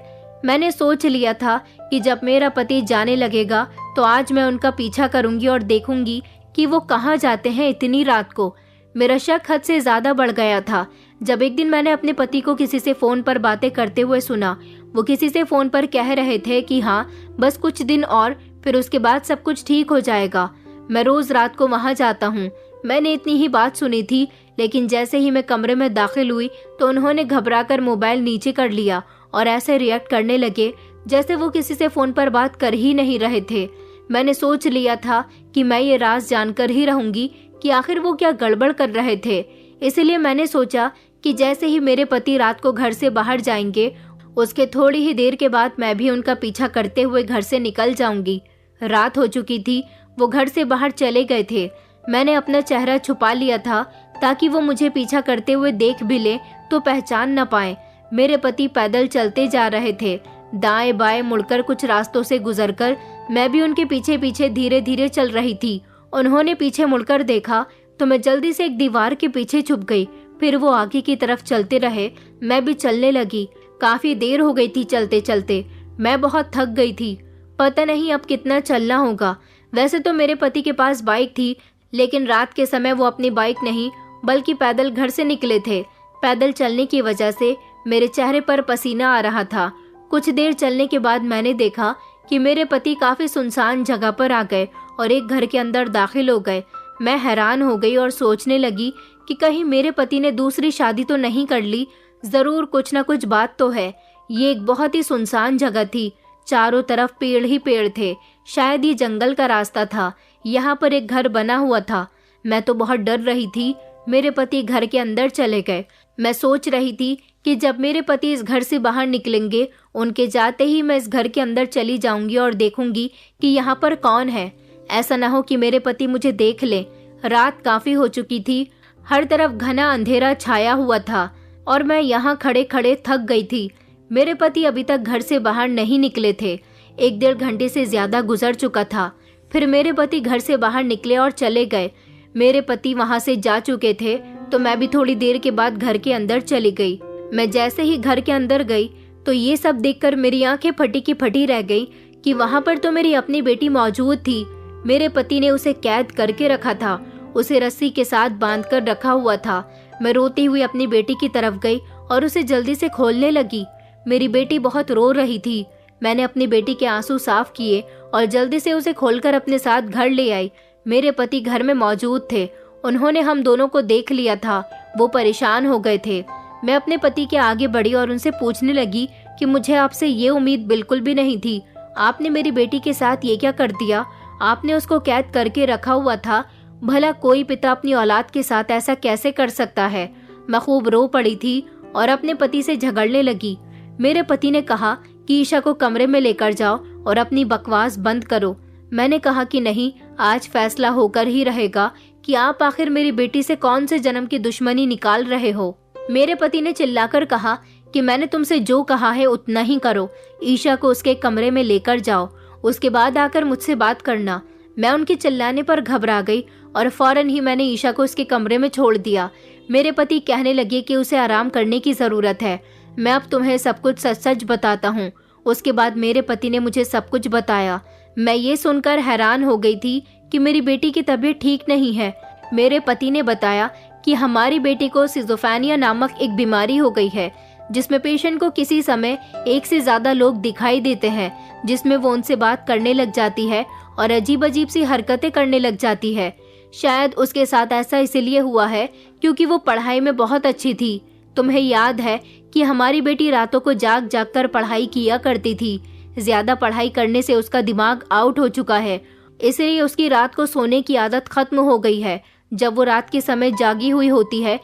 मैंने सोच लिया था कि जब मेरा पति जाने लगेगा तो आज मैं उनका पीछा करूंगी और देखूंगी कि वो कहाँ जाते हैं इतनी रात को। मेरा शक हद से ज्यादा बढ़ गया था जब एक दिन मैंने अपने पति को किसी से फोन पर बातें करते हुए सुना। वो किसी से फोन पर कह रहे थे कि हाँ, बस कुछ दिन और, फिर उसके बाद सब कुछ ठीक हो जाएगा। मैं रोज रात को वहां जाता हूँ। मैंने इतनी ही बात सुनी थी, लेकिन जैसे ही मैं कमरे में दाखिल हुई तो उन्होंने घबराकर मोबाइल नीचे कर लिया और ऐसे रिएक्ट करने लगे जैसे वो किसी से फोन पर बात कर ही नहीं रहे थे। मैंने सोच लिया था कि मैं ये राज जानकर ही रहूंगी कि आखिर वो क्या गड़बड़ कर रहे थे। इसलिए मैंने सोचा कि जैसे ही मेरे पति रात को घर से बाहर जाएंगे, उसके थोड़ी ही देर के बाद मैं भी उनका पीछा करते हुए घर से निकल जाऊंगी। रात हो चुकी थी, वो घर से बाहर चले गए थे। मैंने अपना चेहरा छुपा लिया था ताकि वो मुझे पीछा करते हुए देख भी ले तो पहचान न पाए। मेरे पति पैदल चलते जा रहे थे। दाएं बाएं मुड़कर कुछ रास्तों से गुजरकर मैं भी उनके पीछे पीछे धीरे धीरे चल रही थी। उन्होंने पीछे मुड़कर देखा तो मैं जल्दी से एक दीवार के पीछे छुप गई। फिर वो आगे की तरफ चलते रहे, मैं भी चलने लगी। काफी देर हो गई थी चलते चलते। मैं बहुत थक गई थी। पता नहीं अब कितना चलना होगा। वैसे तो मेरे पति के पास बाइक थी, लेकिन रात के समय वो अपनी बाइक नहीं बल्कि पैदल घर से निकले थे। पैदल चलने की वजह से मेरे चेहरे पर पसीना आ रहा था। कुछ देर चलने के बाद मैंने देखा कि मेरे पति काफी सुनसान जगह पर आ गए और एक घर के अंदर दाखिल हो गए। मैं हैरान हो गई और सोचने लगी कि कहीं मेरे पति ने दूसरी शादी तो नहीं कर ली। जरूर कुछ न कुछ बात तो है। ये एक बहुत ही सुनसान जगह थी। चारों तरफ पेड़ ही पेड़ थे। शायद ये जंगल का रास्ता था। यहाँ पर एक घर बना हुआ था। मैं तो बहुत डर रही थी। मेरे पति घर के अंदर चले गए। मैं सोच रही थी कि जब मेरे पति इस घर से बाहर निकलेंगे, उनके जाते ही मैं इस घर के अंदर चली जाऊंगी और देखूंगी कि यहाँ पर कौन है। ऐसा ना हो कि मेरे पति मुझे देख ले। रात काफी हो चुकी थी। हर तरफ घना अंधेरा छाया हुआ था और मैं यहाँ खड़े खड़े थक गई थी। मेरे पति अभी तक घर से बाहर नहीं निकले थे। 1-1.5 घंटे से ज्यादा गुजर चुका था। फिर मेरे पति घर से बाहर निकले और चले गए। मेरे पति वहां से जा चुके थे तो मैं भी थोड़ी देर के बाद घर के अंदर चली गई। मैं जैसे ही घर के अंदर गई तो ये सब देखकर मेरी आंखें फटी की फटी रह गई कि वहां पर तो मेरी अपनी बेटी मौजूद थी। मेरे पति ने उसे कैद करके रखा था। उसे रस्सी के साथ बांध कर रखा हुआ था। मैं रोती हुई अपनी बेटी की तरफ गई और उसे जल्दी से खोलने लगी। मेरी बेटी बहुत रो रही थी। मैंने अपनी बेटी के आंसू साफ किए और जल्दी से उसे खोलकर अपने साथ घर ले आई। मेरे पति घर में मौजूद थे। उन्होंने हम दोनों को देख लिया था। वो परेशान हो गए थे। मैं अपने पति के आगे बढ़ी और उनसे पूछने लगी कि मुझे आपसे ये उम्मीद बिल्कुल भी नहीं थी। आपने मेरी बेटी के साथ ये क्या कर दिया? आपने उसको कैद करके रखा हुआ था। भला कोई पिता अपनी औलाद के साथ ऐसा कैसे कर सकता है? मैं खूब रो पड़ी थी और अपने पति से झगड़ने लगी। मेरे पति ने कहा कि ईशा को कमरे में लेकर जाओ और अपनी बकवास बंद करो। मैंने कहा कि नहीं, आज फैसला होकर ही रहेगा कि आप आखिर मेरी बेटी से कौन से जन्म की दुश्मनी निकाल रहे हो। मेरे पति ने चिल्लाकर कहा कि मैंने तुमसे जो कहा है उतना ही करो। ईशा को उसके कमरे में लेकर जाओ, उसके बाद आकर मुझसे बात करना। मैं उनके चिल्लाने पर घबरा गई और फौरन ही मैंने ईशा को उसके कमरे में छोड़ दिया। मेरे पति कहने लगे कि उसे आराम करने की जरूरत है। मैं अब तुम्हें सब कुछ सच सच बताता हूँ। उसके बाद मेरे पति ने मुझे सब कुछ बताया। मैं ये सुनकर हैरान हो गई थी कि मेरी बेटी की तबीयत ठीक नहीं है। मेरे पति ने बताया कि हमारी बेटी को सिजोफ्रेनिया नामक एक बीमारी हो गई है, जिसमें पेशेंट को किसी समय एक से ज्यादा लोग दिखाई देते हैं, जिसमें वो उनसे बात करने लग जाती है और अजीब अजीब सी हरकतें करने लग जाती है। शायद उसके साथ ऐसा इसलिए हुआ है क्योंकि वो पढ़ाई में बहुत अच्छी थी। तुम्हें याद है कि हमारी बेटी रातों को जाग जाग कर पढ़ाई किया करती थी। ज्यादा पढ़ाई करने से उसका दिमाग आउट हो चुका है, इसलिए उसकी रात को सोने की आदत खत्म हो गई है। जब वो रात के समय जागी हुई होती है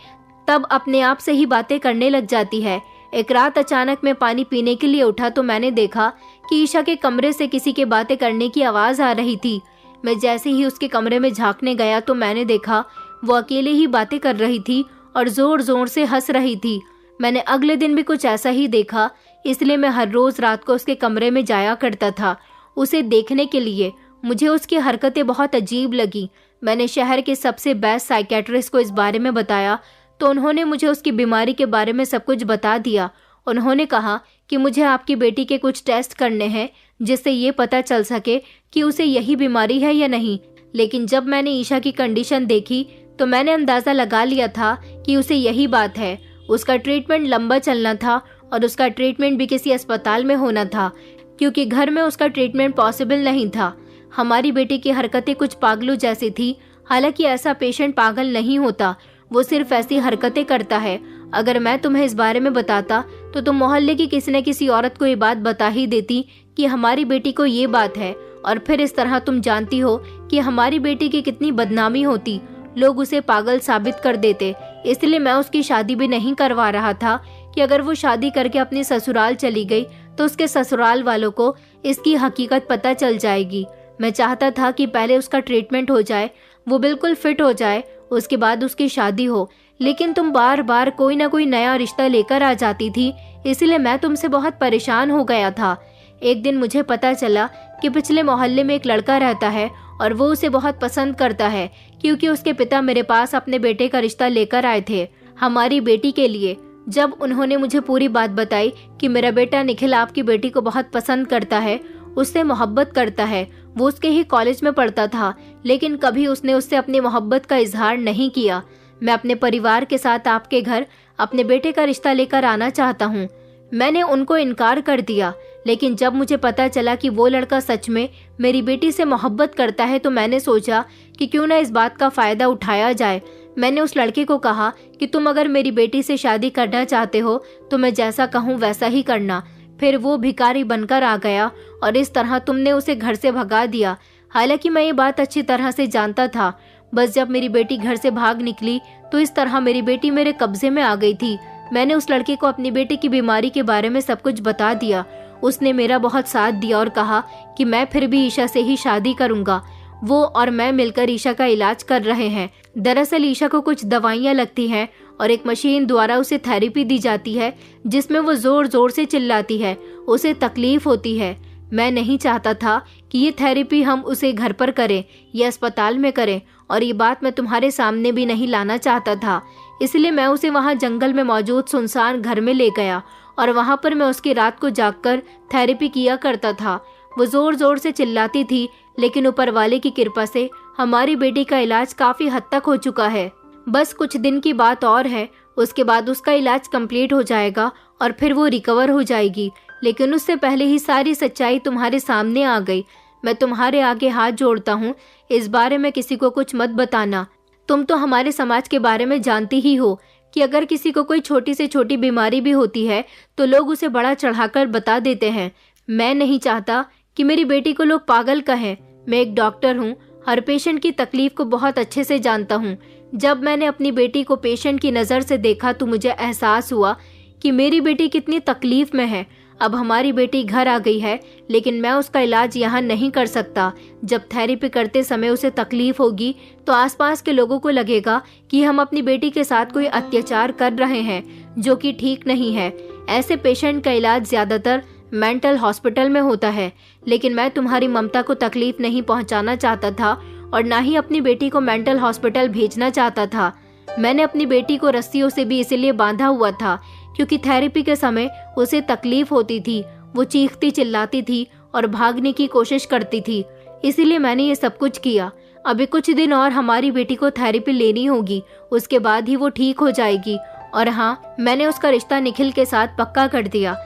तब अपने आप से ही बातें करने लग जाती है। एक रात अचानक मैं पानी पीने के लिए उठा तो मैंने देखा कि ईशा के कमरे से किसी के बातें करने की आवाज आ रही थी। मैं जैसे ही उसके कमरे में झांकने गया तो मैंने देखा वो अकेले ही बातें कर रही थी और जोर जोर से हंस रही थी। मैंने अगले दिन भी कुछ ऐसा ही देखा, इसलिए मैं हर रोज रात को उसके कमरे में जाया करता था उसे देखने के लिए। मुझे उसकी हरकतें बहुत अजीब लगी। मैंने शहर के सबसे बेस्ट साइकेट्रिस्ट को इस बारे में बताया तो उन्होंने मुझे उसकी बीमारी के बारे में सब कुछ बता दिया। उन्होंने कहा कि मुझे आपकी बेटी के कुछ टेस्ट करने हैं जिससे ये पता चल सके कि उसे यही बीमारी है या नहीं। लेकिन जब मैंने ईशा की कंडीशन देखी तो मैंने अंदाजा लगा लिया था कि उसे यही बात है। उसका ट्रीटमेंट लंबा चलना था और उसका ट्रीटमेंट भी किसी अस्पताल में होना था, क्योंकि घर में उसका ट्रीटमेंट पॉसिबल नहीं था। हमारी बेटी की हरकतें कुछ पागलों जैसी थी। हालांकि ऐसा पेशेंट पागल नहीं होता, वो सिर्फ ऐसी हरकतें करता है। अगर मैं तुम्हें इस बारे में बताता तो तुम मोहल्ले की किसी न किसी औरत को ये बात बता ही देती कि हमारी बेटी को ये बात है, और फिर इस तरह तुम जानती हो कि हमारी बेटी की कितनी बदनामी होती। लोग उसे पागल साबित कर देते। इसलिए मैं उसकी शादी भी नहीं करवा रहा था कि अगर वो शादी करके अपने ससुराल चली गई तो उसके ससुराल वालों को इसकी हकीकत पता चल जाएगी। मैं चाहता था कि पहले उसका ट्रीटमेंट हो जाए, वो बिल्कुल फिट हो जाए, उसके बाद उसकी शादी हो। लेकिन तुम बार बार कोई ना कोई नया रिश्ता लेकर आ जाती थी, इसलिए मैं तुमसे बहुत परेशान हो गया था। एक दिन मुझे पता चला कि पिछले मोहल्ले में एक लड़का रहता है और वो उसे बहुत पसंद करता है, क्योंकि उसके पिता मेरे पास अपने बेटे का रिश्ता लेकर आए थे हमारी बेटी के लिए। जब उन्होंने मुझे पूरी बात बताई कि मेरा बेटा निखिल आपकी बेटी को बहुत पसंद करता है, उससे मोहब्बत करता है, वो उसके ही कॉलेज में पढ़ता था, लेकिन कभी उसने उससे अपनी मोहब्बत का इजहार नहीं किया। मैं अपने परिवार के साथ आपके घर अपने बेटे का रिश्ता लेकर आना चाहता हूँ। मैंने उनको इनकार कर दिया, लेकिन जब मुझे पता चला कि वो लड़का सच में मेरी बेटी से मोहब्बत करता है तो मैंने सोचा कि क्यों ना इस बात का फायदा उठाया जाए। मैंने उस लड़के को कहा कि तुम अगर मेरी बेटी से शादी करना चाहते हो तो मैं जैसा कहूँ वैसा ही करना। फिर वो भिखारी बनकर आ गया और इस तरह तुमने उसे घर से भगा दिया। हालांकि मैं ये बात अच्छी तरह से जानता था, बस जब मेरी बेटी घर से भाग निकली तो इस तरह मेरी बेटी मेरे कब्जे में आ गई थी। मैंने उस लड़के को अपनी बेटी की बीमारी के बारे में सब कुछ बता दिया। उसने मेरा बहुत साथ दिया और कहा कि मैं फिर भी ईशा से ही शादी करूंगा। वो और मैं मिलकर ईशा का इलाज कर रहे हैं। दरअसल ईशा को कुछ दवाइयाँ लगती हैं और एक मशीन द्वारा उसे थेरेपी दी जाती है जिसमें वो जोर जोर से चिल्लाती है, उसे तकलीफ होती है। मैं नहीं चाहता था कि ये थेरेपी हम उसे घर पर करें या अस्पताल में करें, और ये बात मैं तुम्हारे सामने भी नहीं लाना चाहता था। इसलिए मैं उसे वहाँ जंगल में मौजूद सुनसान घर में ले गया और वहाँ पर मैं उसकी रात को जागकर थेरेपी किया करता था। वो जोर जोर से चिल्लाती थी, लेकिन ऊपर वाले की कृपा से हमारी बेटी का इलाज काफी हद तक हो चुका है। बस कुछ दिन की बात और है, उसके बाद उसका इलाज कंप्लीट हो जाएगा और फिर वो रिकवर हो जाएगी। लेकिन उससे पहले ही सारी सच्चाई तुम्हारे सामने आ गई। मैं तुम्हारे आगे हाथ जोड़ता हूँ, इस बारे में किसी को कुछ मत बताना। तुम तो हमारे समाज के बारे में जानती ही हो कि अगर किसी को कोई छोटी से छोटी बीमारी भी होती है तो लोग उसे बड़ा चढ़ाकर बता देते हैं। मैं नहीं चाहता कि मेरी बेटी को लोग पागल कहें। मैं एक डॉक्टर हूँ, हर पेशेंट की तकलीफ को बहुत अच्छे से जानता हूँ। जब मैंने अपनी बेटी को पेशेंट की नज़र से देखा तो मुझे एहसास हुआ कि मेरी बेटी कितनी तकलीफ में है। अब हमारी बेटी घर आ गई है, लेकिन मैं उसका इलाज यहाँ नहीं कर सकता। जब थेरेपी करते समय उसे तकलीफ होगी तो आसपास के लोगों को लगेगा कि हम अपनी बेटी के साथ कोई अत्याचार कर रहे हैं, जो कि ठीक नहीं है। ऐसे पेशेंट का इलाज ज्यादातर मेंटल हॉस्पिटल में होता है, लेकिन मैं तुम्हारी ममता को तकलीफ नहीं पहुंचाना चाहता था और ना ही अपनी बेटी को मेंटल हॉस्पिटल भेजना चाहता था। मैंने अपनी बेटी को रस्सियों से भी इसलिए बांधा हुआ था क्योंकि थेरेपी के समय उसे तकलीफ होती थी। वो चीखती चिल्लाती थी और भागने की कोशिश करती थी, इसीलिए मैंने ये सब कुछ किया। अभी कुछ दिन और हमारी बेटी को थेरेपी लेनी होगी, उसके बाद ही वो ठीक हो जाएगी। और हाँ, मैंने उसका रिश्ता निखिल के साथ पक्का कर दिया।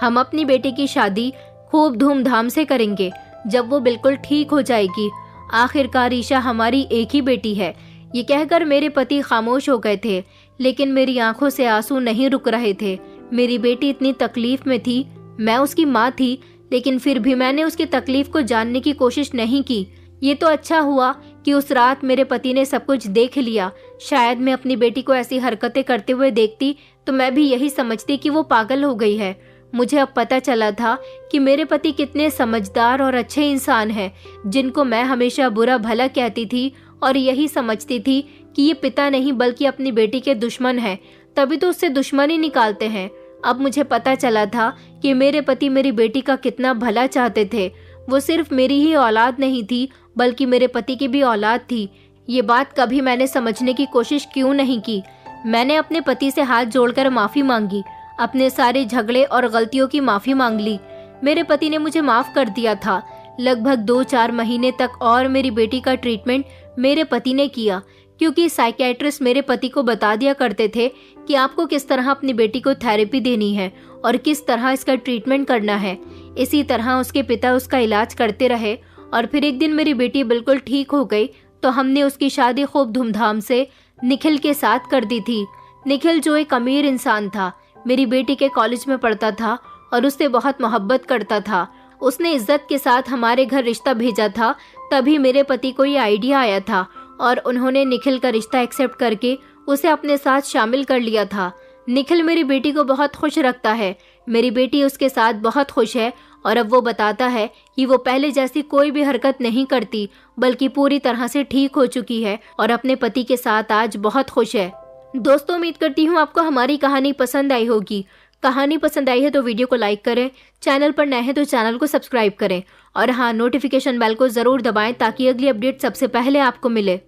हम अपनी बेटी की शादी खूब धूमधाम से करेंगे जब वो बिल्कुल ठीक हो जाएगी। आखिरकार ईशा हमारी एक ही बेटी है। ये कहकर मेरे पति खामोश हो गए थे, लेकिन मेरी आंखों से आंसू नहीं रुक रहे थे। मेरी बेटी इतनी तकलीफ में थी, मैं उसकी माँ थी, लेकिन फिर भी मैंने उसकी तकलीफ को जानने की कोशिश नहीं की। ये तो अच्छा हुआ कि उस रात मेरे पति ने सब कुछ देख लिया। शायद मैं अपनी बेटी को ऐसी हरकतें करते हुए देखती तो मैं भी यही समझती कि वो पागल हो गई है। मुझे अब पता चला था कि मेरे पति कितने समझदार और अच्छे इंसान हैं, जिनको मैं हमेशा बुरा भला कहती थी और यही समझती थी कि ये पिता नहीं बल्कि अपनी बेटी के दुश्मन हैं, तभी तो उससे दुश्मनी निकालते हैं। अब मुझे पता चला था कि मेरे पति मेरी बेटी का कितना भला चाहते थे। वो सिर्फ मेरी ही औलाद नहीं थी बल्कि मेरे पति की भी औलाद थी। ये बात कभी मैंने समझने की कोशिश क्यों नहीं की। मैंने अपने पति से हाथ जोड़कर माफी मांगी, अपने सारे झगड़े और गलतियों की माफी मांग ली। मेरे पति ने मुझे माफ कर दिया था। लगभग 2-4 महीने तक और मेरी बेटी का ट्रीटमेंट मेरे पति ने किया, क्योंकि साइकियाट्रिस्ट मेरे पति को बता दिया करते थे कि आपको किस तरह अपनी बेटी को थेरेपी देनी है और किस तरह इसका ट्रीटमेंट करना है। इसी तरह उसके पिता उसका इलाज करते रहे और फिर एक दिन मेरी बेटी बिल्कुल ठीक हो गई तो हमने उसकी शादी खूब धूमधाम से निखिल के साथ कर दी थी। निखिल जो एक अमीर इंसान था, मेरी बेटी के कॉलेज में पढ़ता था और उससे बहुत मोहब्बत करता था। उसने इज्जत के साथ हमारे घर रिश्ता भेजा था। तभी मेरे पति को ये आइडिया आया था और उन्होंने निखिल का रिश्ता एक्सेप्ट करके उसे अपने साथ शामिल कर लिया था। निखिल मेरी बेटी को बहुत खुश रखता है। मेरी बेटी उसके साथ बहुत खुश है और अब वो बताता है कि वो पहले जैसी कोई भी हरकत नहीं करती बल्कि पूरी तरह से ठीक हो चुकी है और अपने पति के साथ आज बहुत खुश है। दोस्तों, उम्मीद करती हूँ आपको हमारी कहानी पसंद आई होगी। कहानी पसंद आई है तो वीडियो को लाइक करें, चैनल पर नए हैं तो चैनल को सब्सक्राइब करें और हाँ, नोटिफिकेशन बेल को जरूर दबाएं ताकि अगली अपडेट सबसे पहले आपको मिले।